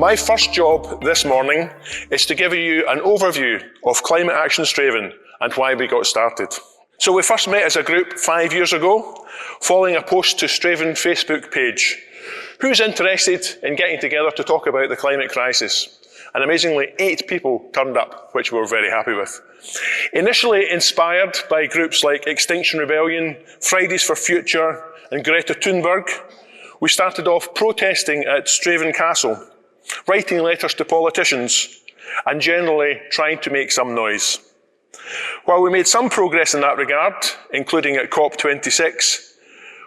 My first job this morning is to give you an overview of Climate Action Strathaven and why we got started. So we first met as a group 5 years ago, following a post to Strathaven Facebook page. Who's interested in getting together to talk about the climate crisis? And amazingly, 8 people turned up, which we were very happy with. Initially inspired by groups like Extinction Rebellion, Fridays for Future, and Greta Thunberg, we started off protesting at Strathaven Castle, writing letters to politicians, and generally trying to make some noise. While we made some progress in that regard, including at COP26,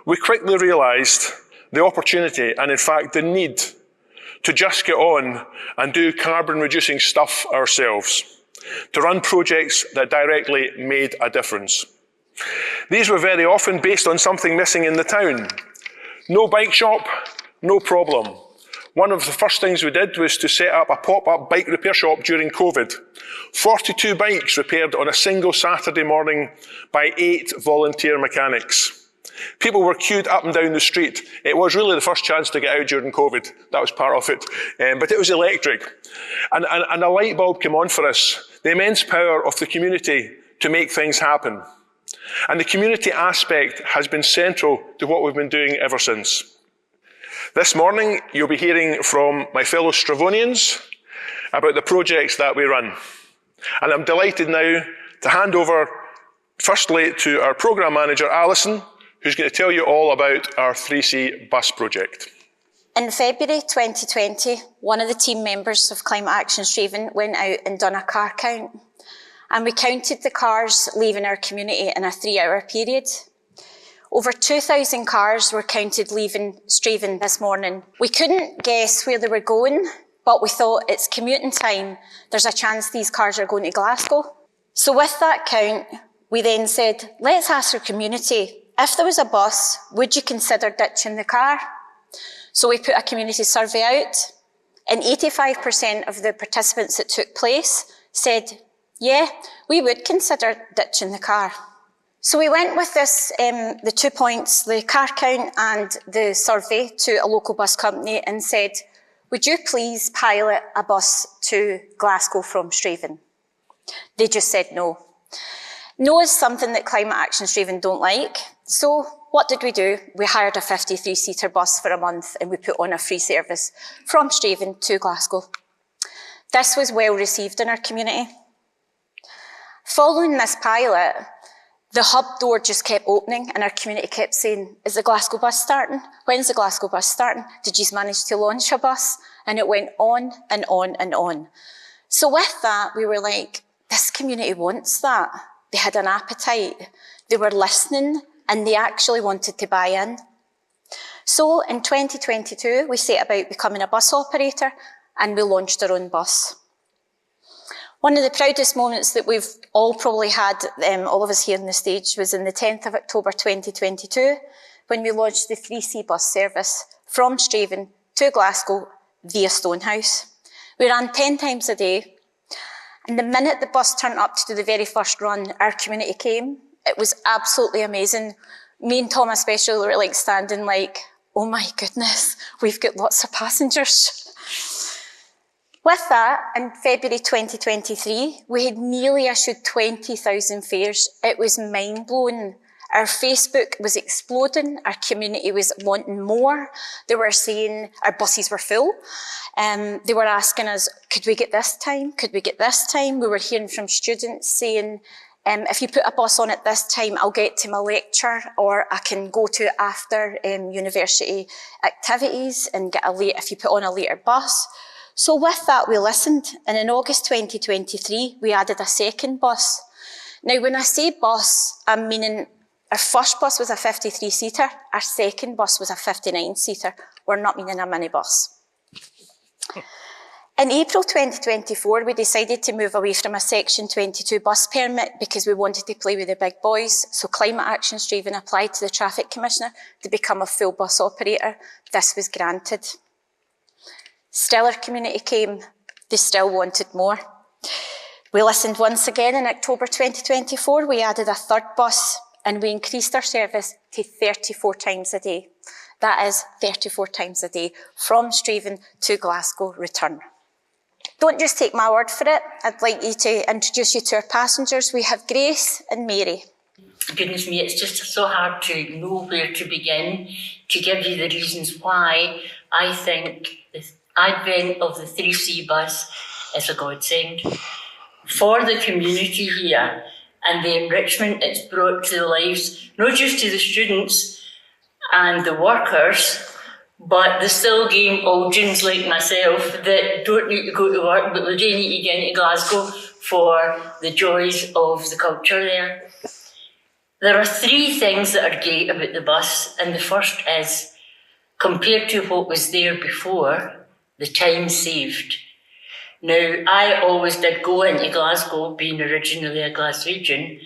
we quickly realised the opportunity and in fact the need to just get on and do carbon reducing stuff ourselves, to run projects that directly made a difference. These were very often based on something missing in the town. No bike shop, no problem. One of the first things we did was to set up a pop-up bike repair shop during COVID. 42 bikes repaired on a single Saturday morning by 8 volunteer mechanics. People were queued up and down the street. It was really the first chance to get out during COVID. That was part of it. But it was electric. And a light bulb came on for us. The immense power of the community to make things happen. And the community aspect has been central to what we've been doing ever since. This morning, you'll be hearing from my fellow Stravonians about the projects that we run. And I'm delighted now to hand over, firstly, to our programme manager, Alison, who's going to tell you all about our 3C bus project. In February 2020, one of the team members of Climate Action Strathaven went out and done a car count. And we counted the cars leaving our community in a 3-hour period. Over 2,000 cars were counted leaving Strathaven this morning. We couldn't guess where they were going, but we thought it's commuting time. There's a chance these cars are going to Glasgow. So with that count, we then said, let's ask our community, if there was a bus, would you consider ditching the car? So we put a community survey out, and 85% of the participants that took place said, yeah, we would consider ditching the car. So we went with this, the 2 points, the car count and the survey, to a local bus company and said, would you please pilot a bus to Glasgow from Strathaven? They just said no. No is something that Climate Action Strathaven don't like. So what did we do? We hired a 53-seater bus for a month and we put on a free service from Strathaven to Glasgow. This was well received in our community. Following this pilot, the hub door just kept opening and our community kept saying, is the Glasgow bus starting? When's the Glasgow bus starting? Did you manage to launch a bus? And it went on and on and on. So with that, we were like, this community wants that. They had an appetite. They were listening and they actually wanted to buy in. So in 2022, we set about becoming a bus operator and we launched our own bus. One of the proudest moments that we've all probably had, all of us here on the stage, was in the 10th of October 2022, when we launched the 3C bus service from Strathaven to Glasgow via Stonehouse. We ran 10 times a day, and the minute the bus turned up to do the very first run, our community came. It was absolutely amazing. Me and Tom especially were like standing like, oh my goodness, we've got lots of passengers. With that, in February 2023, we had nearly issued 20,000 fares. It was mind-blowing. Our Facebook was exploding. Our community was wanting more. They were saying our buses were full. They were asking us, could we get this time? Could we get this time? We were hearing from students saying, if you put a bus on at this time, I'll get to my lecture, or I can go to after university activities and get if you put on a later bus. So with that, we listened, and in August 2023, we added a second bus. Now, when I say bus, I'm meaning our first bus was a 53-seater, our second bus was a 59-seater. We're not meaning a minibus. In April 2024, we decided to move away from a Section 22 bus permit because we wanted to play with the big boys. So Climate Action Strathaven applied to the Traffic Commissioner to become a full bus operator. This was granted. Still, our community came. They still wanted more. We listened once again in October 2024. We added a third bus and we increased our service to 34 times a day. That is 34 times a day from Strathaven to Glasgow return. Don't just take my word for it. I'd like you to introduce you to our passengers. We have Grace and Mary. Goodness me, it's just so hard to know where to begin to give you the reasons why I think the advent of the 3C bus is a godsend for the community here and the enrichment it's brought to the lives, not just to the students and the workers, but the still game Algians like myself that don't need to go to work, but we do need to get into Glasgow for the joys of the culture there. There are three things that are great about the bus, and the first is, compared to what was there before, the time saved. Now, I always did go into Glasgow, being originally a Glaswegian,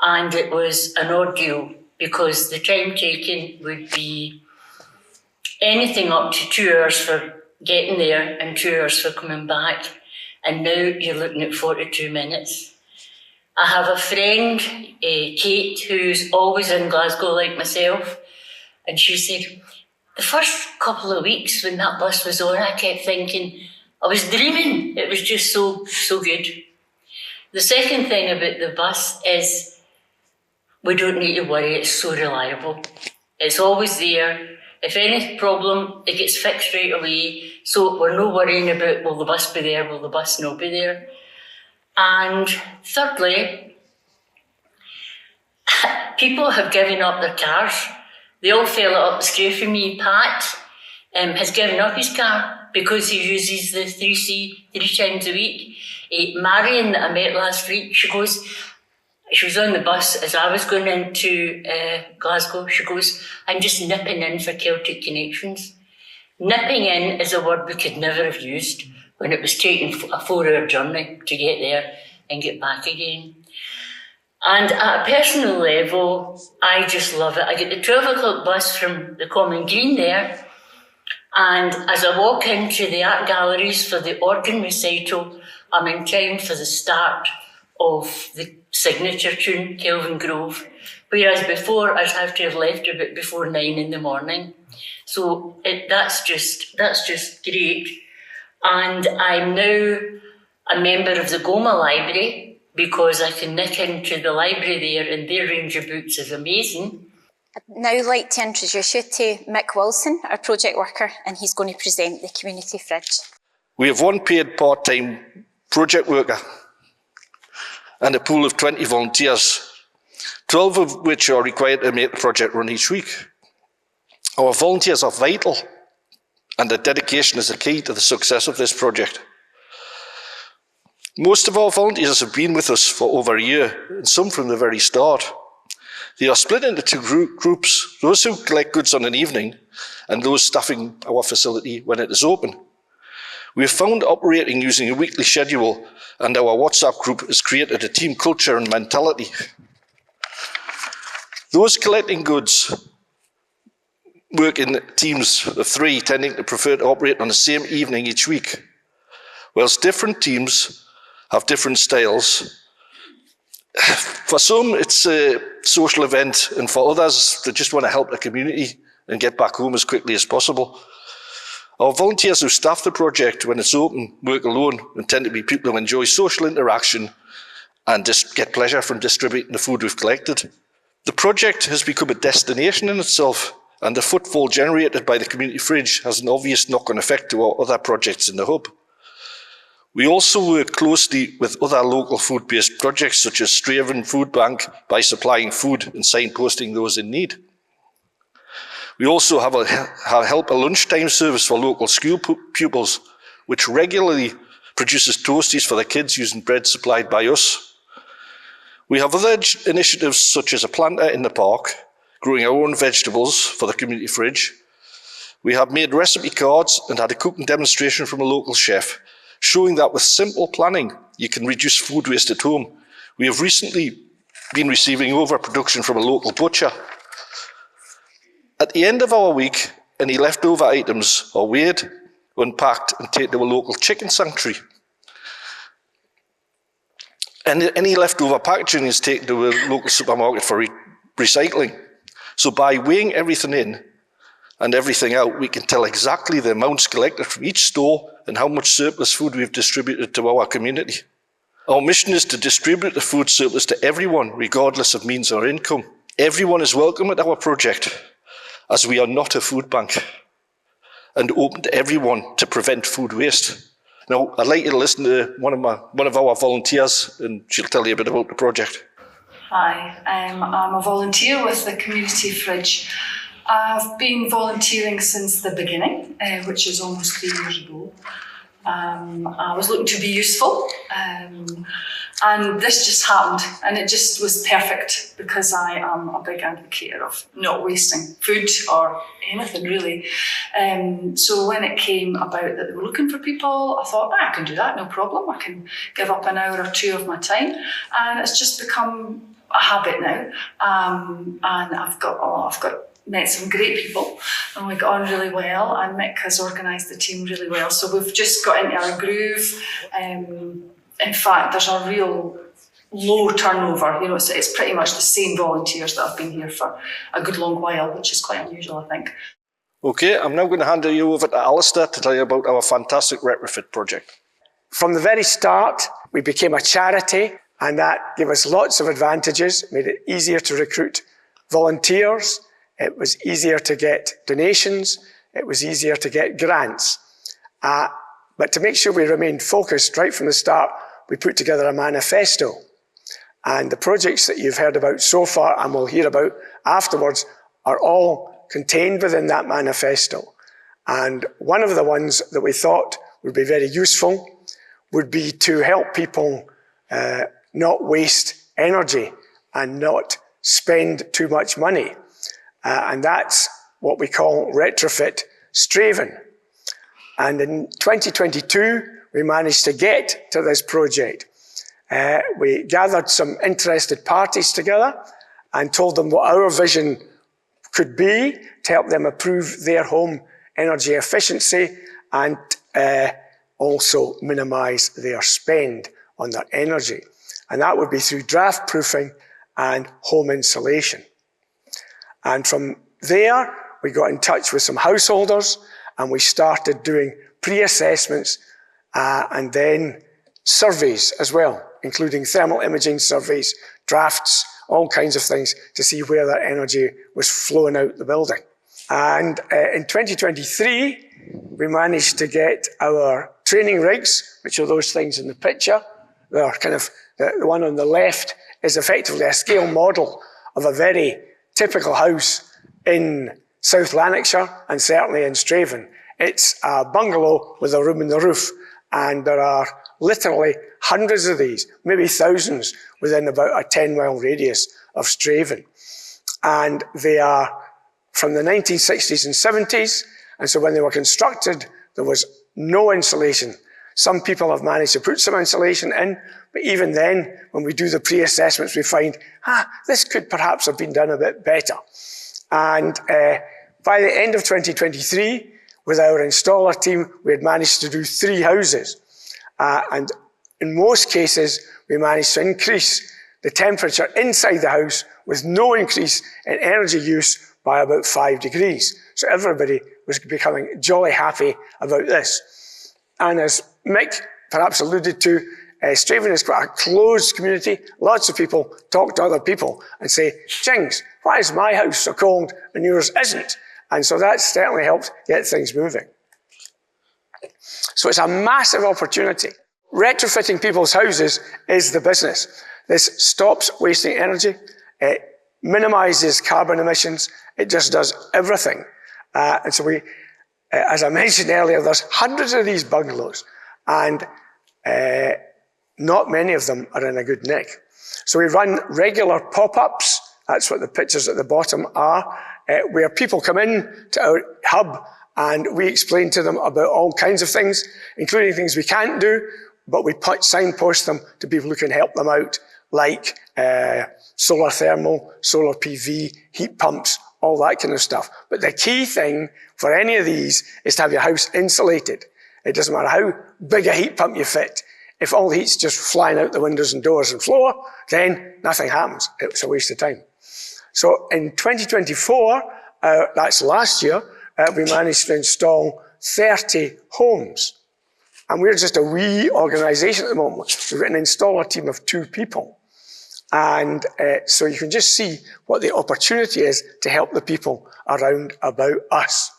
and it was an ordeal because the time taken would be anything up to 2 hours for getting there and 2 hours for coming back. And now you're looking at 42 minutes. I have a friend, Kate, who's always in Glasgow like myself, and she said, the first couple of weeks when that bus was on, I kept thinking, I was dreaming. It was just so good. The second thing about the bus is we don't need to worry, it's so reliable. It's always there. If any problem, it gets fixed right away. So we're not worrying about, will the bus be there, will the bus not be there? And thirdly, people have given up their cars. They all fell up the screw for me. Pat has given up his car because he uses the 3C 3 times a week. Marion, that I met last week, she was on the bus as I was going into Glasgow. She goes, I'm just nipping in for Celtic Connections. Nipping in is a word we could never have used when it was taking a 4-hour journey to get there and get back again. And at a personal level, I just love it. I get the 12 o'clock bus from the Common Green there, and as I walk into the art galleries for the organ recital, I'm in time for the start of the signature tune, Kelvin Grove, whereas before I'd have to have left a bit before 9 in the morning. So that's just great. And I'm now a member of the Goma Library because I can nick into the library there and their range of books is amazing. I'd now like to introduce you to Mick Wilson, our project worker, and he's going to present the community fridge. We have one paid part-time project worker and a pool of 20 volunteers, 12 of which are required to make the project run each week. Our volunteers are vital, and their dedication is the key to the success of this project. Most of our volunteers have been with us for over a year, and some from the very start. They are split into two groups, those who collect goods on an evening and those staffing our facility when it is open. We have found operating using a weekly schedule, and our WhatsApp group has created a team culture and mentality. Those collecting goods work in teams of 3, tending to prefer to operate on the same evening each week. Whilst different teams have different styles, for some it's a social event, and for others they just want to help the community and get back home as quickly as possible. Our volunteers who staff the project when it's open work alone and tend to be people who enjoy social interaction and just get pleasure from distributing the food we've collected. The project has become a destination in itself, and the footfall generated by the community fridge has an obvious knock-on effect to our other projects in the hub. We also work closely with other local food-based projects such as Strathaven Food Bank by supplying food and signposting those in need. We also have a help a lunchtime service for local school pupils, which regularly produces toasties for the kids using bread supplied by us. We have other initiatives such as a planter in the park, growing our own vegetables for the community fridge. We have made recipe cards and had a cooking demonstration from a local chef, showing that with simple planning, you can reduce food waste at home. We have recently been receiving overproduction from a local butcher. At the end of our week, any leftover items are weighed, unpacked and taken to a local chicken sanctuary. And any leftover packaging is taken to a local supermarket for recycling. So by weighing everything in and everything out, we can tell exactly the amounts collected from each store and how much surplus food we've distributed to our community. Our mission is to distribute the food surplus to everyone, regardless of means or income. Everyone is welcome at our project, as we are not a food bank, and open to everyone to prevent food waste. Now, I'd like you to listen to one of our volunteers, and she'll tell you a bit about the project. Hi, I'm a volunteer with the Community Fridge. I've been volunteering since the beginning, which is almost 3 years ago. I was looking to be useful, and this just happened, and it just was perfect because I am a big advocate of not wasting food or anything really. So when it came about that they were looking for people, I thought, I can do that, no problem. I can give up an hour or two of my time, and it's just become a habit now. And I've got met some great people, and we got on really well, and Mick has organised the team really well. So we've just got into our groove. In fact, there's a real low turnover. You know, it's pretty much the same volunteers that have been here for a good long while, which is quite unusual, I think. Okay, I'm now going to hand you over to Alistair to tell you about our fantastic retrofit project. From the very start, we became a charity, and that gave us lots of advantages, made it easier to recruit volunteers. It was easier to get donations. It was easier to get grants. But to make sure we remained focused right from the start, we put together a manifesto. And the projects that you've heard about so far and will hear about afterwards are all contained within that manifesto. And one of the ones that we thought would be very useful would be to help people not waste energy and not spend too much money. And that's what we call retrofit Strathaven. And in 2022, we managed to get to this project. We gathered some interested parties together and told them what our vision could be to help them improve their home energy efficiency and also minimise their spend on their energy. And that would be through draft proofing and home insulation. And from there, we got in touch with some householders and we started doing pre-assessments and then surveys as well, including thermal imaging surveys, drafts, all kinds of things to see where that energy was flowing out the building. And in 2023, we managed to get our training rigs, which are those things in the picture. They're kind of, the one on the left is effectively a scale model of a very typical house in South Lanarkshire and certainly in Strathaven. It's a bungalow with a room in the roof, and there are literally hundreds of these, maybe thousands, within about a 10-mile radius of Strathaven. And they are from the 1960s and 70s, and so when they were constructed, there was no insulation. Some people have managed to put some insulation in, but even then, when we do the pre-assessments, we find, this could perhaps have been done a bit better. And by the end of 2023, with our installer team, we had managed to do 3 houses. And in most cases, we managed to increase the temperature inside the house with no increase in energy use by about 5 degrees. So everybody was becoming jolly happy about this. And as Mick perhaps alluded to, Strathaven is quite a closed community. Lots of people talk to other people and say, Jings, why is my house so cold and yours isn't? And so that certainly helped get things moving. So it's a massive opportunity. Retrofitting people's houses is the business. This stops wasting energy. It minimises carbon emissions. It just does everything. And so as I mentioned earlier, there's hundreds of these bungalows, and not many of them are in a good nick. So we run regular pop-ups. That's what the pictures at the bottom are, where people come in to our hub and we explain to them about all kinds of things, including things we can't do, but we signpost them to people who can help them out, like solar thermal, solar PV, heat pumps, all that kind of stuff. But the key thing for any of these is to have your house insulated. It doesn't matter how big a heat pump you fit. If all the heat's just flying out the windows and doors and floor, then nothing happens. It's a waste of time. So in 2024, that's last year, we managed to install 30 homes. And we're just a wee organisation at the moment. We've got an installer team of 2 people. And so you can just see what the opportunity is to help the people around about us.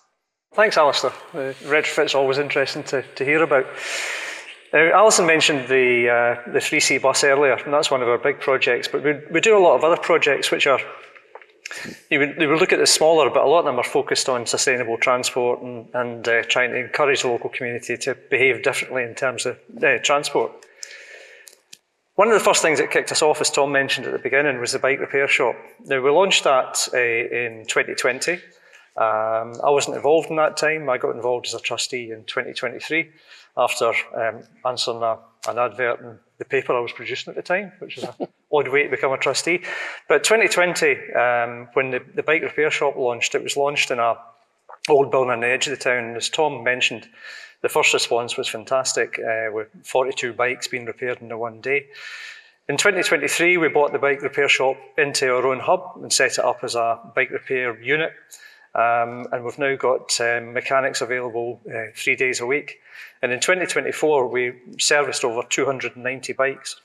Thanks, Alistair. Retrofit's always interesting to hear about. Alison mentioned the 3C bus earlier, and that's one of our big projects, but we do a lot of other projects which are, you would look at the smaller, but a lot of them are focused on sustainable transport and trying to encourage the local community to behave differently in terms of transport. One of the first things that kicked us off, as Tom mentioned at the beginning, was the bike repair shop. Now, we launched that in 2020. I wasn't involved in that time. I got involved as a trustee in 2023 after answering an advert in the paper I was producing at the time, which is an odd way to become a trustee. But 2020, when the bike repair shop launched, it was launched in an old building on the edge of the town. And as Tom mentioned, the first response was fantastic, with 42 bikes being repaired in one day. In 2023, we bought the bike repair shop into our own hub and set it up as a bike repair unit. And we've now got mechanics available 3 days a week. And in 2024, we serviced over 290 bikes,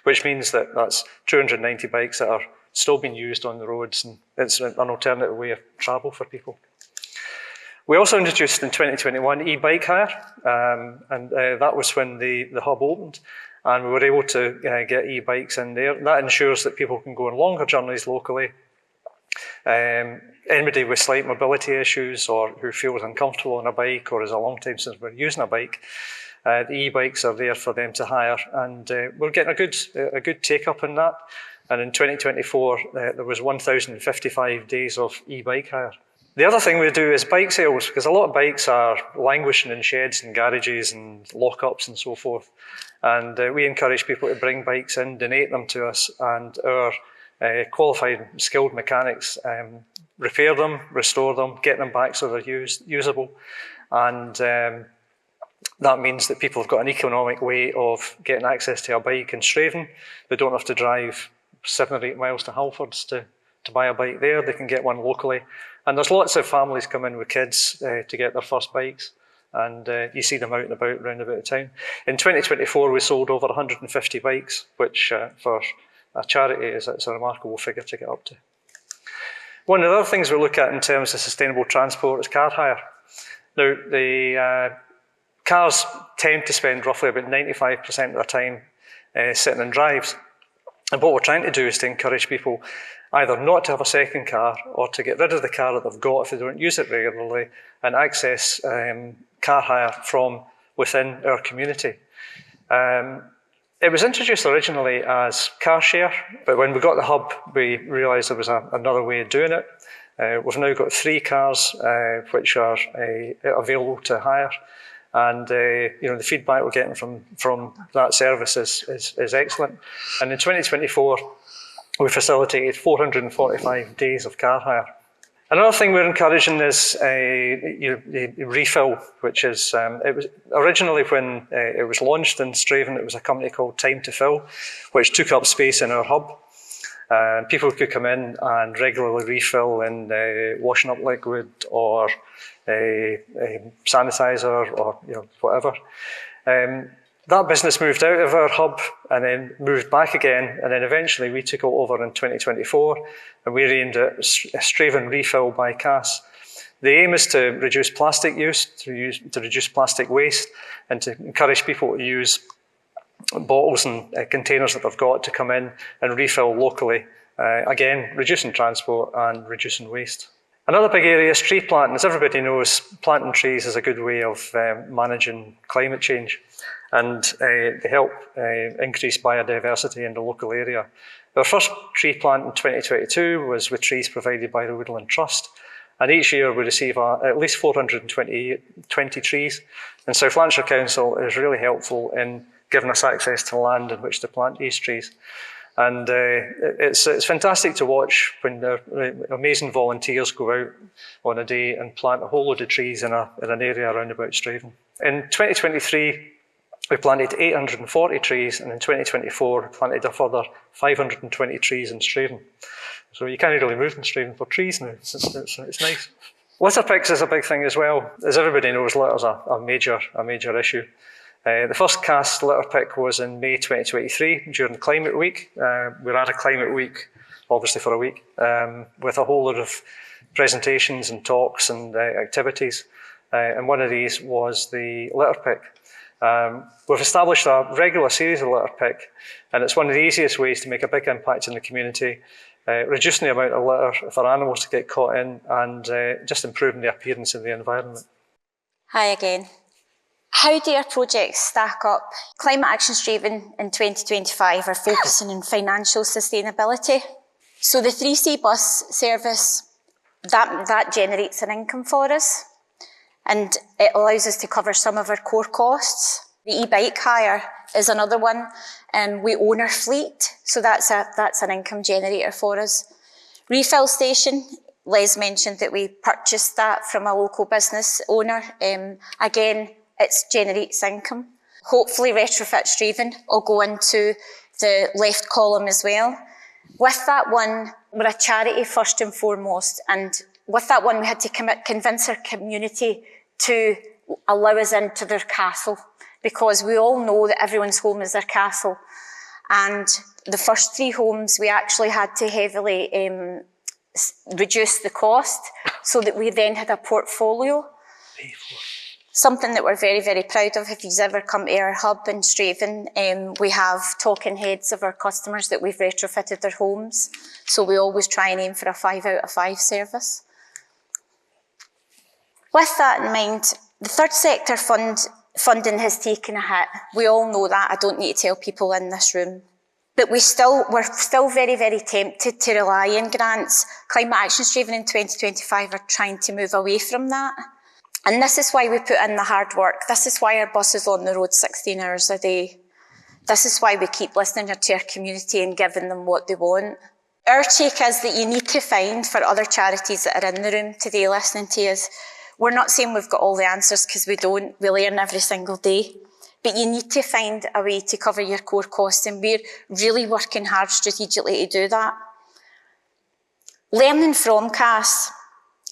which means that that's 290 bikes that are still being used on the roads, and it's an alternative way of travel for people. We also introduced in 2021 e-bike hire, and that was when the hub opened, and we were able to get e-bikes in there. That ensures that people can go on longer journeys locally. Anybody with slight mobility issues or who feels uncomfortable on a bike or is a long time since we're using a bike, the e-bikes are there for them to hire, and we're getting a good take-up in that. And in 2024, there was 1,055 days of e-bike hire. The other thing we do is bike sales, because a lot of bikes are languishing in sheds and garages and lockups and so forth. And we encourage people to bring bikes in, donate them to us, and our qualified, skilled mechanics repair them, restore them, get them back so they're usable. And that means that people have got an economic way of getting access to a bike in Strathaven. They don't have to drive 7 or 8 miles to Halfords to buy a bike there. They can get one locally. And there's lots of families come in with kids to get their first bikes. And you see them out and about round about the town. In 2024, we sold over 150 bikes, which for a charity it's a remarkable figure to get up to. One of the other things we look at in terms of sustainable transport is car hire. Now, the cars tend to spend roughly about 95% of their time sitting in drives. And what we're trying to do is to encourage people either not to have a second car or to get rid of the car that they've got if they don't use it regularly and access car hire from within our community. It was introduced originally as car share, but when we got the hub, we realised there was another way of doing it. We've now got 3 cars which are available to hire, and the feedback we're getting from that service is excellent. And in 2024, we facilitated 445 days of car hire. Another thing we're encouraging is the refill, which is, it was originally when it was launched in Strathaven, it was a company called Time to Fill, which took up space in our hub. People could come in and regularly refill in washing up liquid or sanitizer or whatever. That business moved out of our hub and then moved back again, and then eventually we took it over in 2024 and we renamed it Strathaven Refill by Cass. The aim is to reduce plastic use, to reduce plastic waste, and to encourage people to use bottles and containers that they've got to come in and refill locally. Again, reducing transport and reducing waste. Another big area is tree planting. As everybody knows, planting trees is a good way of managing climate change, and they help increase biodiversity in the local area. Our first tree plant in 2022 was with trees provided by the Woodland Trust, and each year we receive at least 420 trees, and South Lanarkshire Council is really helpful in giving us access to land in which to plant these trees. And it's fantastic to watch when the amazing volunteers go out on a day and plant a whole load of trees in an area around about Strathaven. In 2023, we planted 840 trees, and in 2024, we planted a further 520 trees in Strathaven. So you can't really move in Strathaven for trees now. It's nice. Litter picks is a big thing as well. As everybody knows, litter's a major issue. The first cast litter pick was in May 2023 during Climate Week. We had a Climate Week, obviously for a week, with a whole lot of presentations and talks and activities. And one of these was the litter pick. We've established a regular series of litter pick, and it's one of the easiest ways to make a big impact in the community, reducing the amount of litter for animals to get caught in, and just improving the appearance of the environment. Hi again. How do our projects stack up? Climate Action Strathaven in 2025 are focusing on financial sustainability. So the 3C bus service, that generates an income for us, and it allows us to cover some of our core costs. The e-bike hire is another one, and we own our fleet, so that's an income generator for us. Refill station, Les mentioned that we purchased that from a local business owner. Again, it generates income. Hopefully Retrofit Strathaven will go into the left column as well. With that one, we're a charity first and foremost, and with that one we had to convince our community to allow us into their castle, because we all know that everyone's home is their castle. And the first 3 homes we actually had to heavily reduce the cost so that we then had a portfolio. Something that we're very, very proud of. If you've ever come to our hub in Strathaven, we have talking heads of our customers that we've retrofitted their homes. So we always try and aim for a 5 out of 5 service. With that in mind, the third sector funding has taken a hit. We all know that. I don't need to tell people in this room. But we're still very, very tempted to rely on grants. Climate Action Strathaven in 2025 are trying to move away from that. And this is why we put in the hard work. This is why our bus is on the road 16 hours a day. This is why we keep listening to our community and giving them what they want. Our take is that you need to find, for other charities that are in the room today listening to us, we're not saying we've got all the answers, because we don't. We learn every single day. But you need to find a way to cover your core costs, and we're really working hard strategically to do that. Learning from CAS,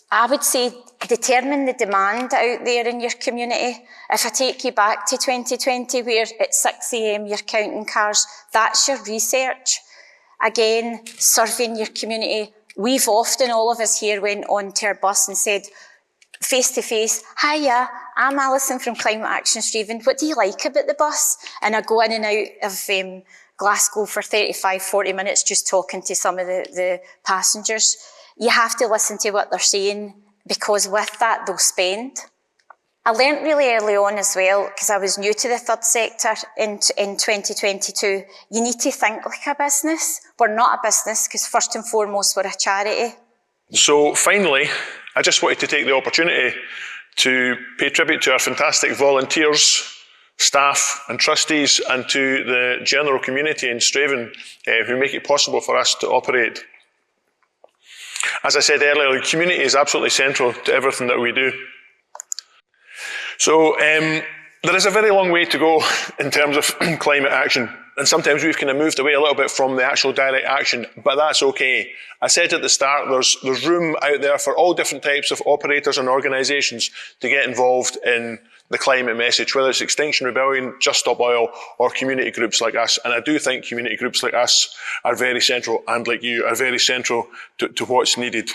I would say determine the demand out there in your community. If I take you back to 2020, where at 6 AM you're counting cars, that's your research. Again, surveying your community. We've often, all of us here, went onto our bus and said, face to face, hiya, I'm Alison from Climate Action Strathaven. What do you like about the bus? And I go in and out of Glasgow for 35, 40 minutes just talking to some of the passengers. You have to listen to what they're saying, because with that they'll spend. I learnt really early on as well, because I was new to the third sector in 2022, you need to think like a business. We're not a business, because first and foremost we're a charity. So finally, I just wanted to take the opportunity to pay tribute to our fantastic volunteers, staff and trustees, and to the general community in Strathaven who make it possible for us to operate. As I said earlier, the community is absolutely central to everything that we do. So there is a very long way to go in terms of climate action. And sometimes we've kind of moved away a little bit from the actual direct action, but that's okay. I said at the start, there's room out there for all different types of operators and organisations to get involved in the climate message, whether it's Extinction Rebellion, Just Stop Oil, or community groups like us. And I do think community groups like us are very central, and like you, are very central to what's needed.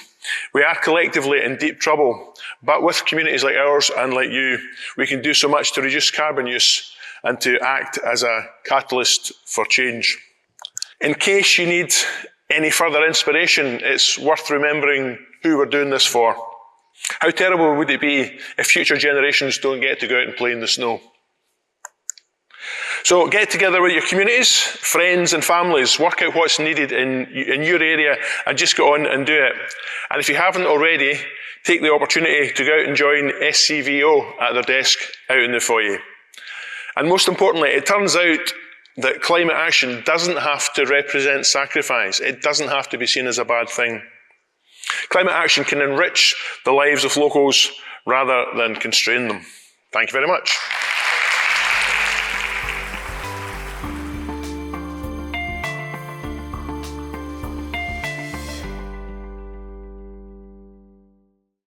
We are collectively in deep trouble, but with communities like ours and like you, we can do so much to reduce carbon use and to act as a catalyst for change. In case you need any further inspiration, it's worth remembering who we're doing this for. How terrible would it be if future generations don't get to go out and play in the snow? So get together with your communities, friends and families, work out what's needed in your area and just go on and do it. And if you haven't already, take the opportunity to go out and join SCVO at their desk out in the foyer. And most importantly, it turns out that climate action doesn't have to represent sacrifice. It doesn't have to be seen as a bad thing. Climate action can enrich the lives of locals rather than constrain them. Thank you very much.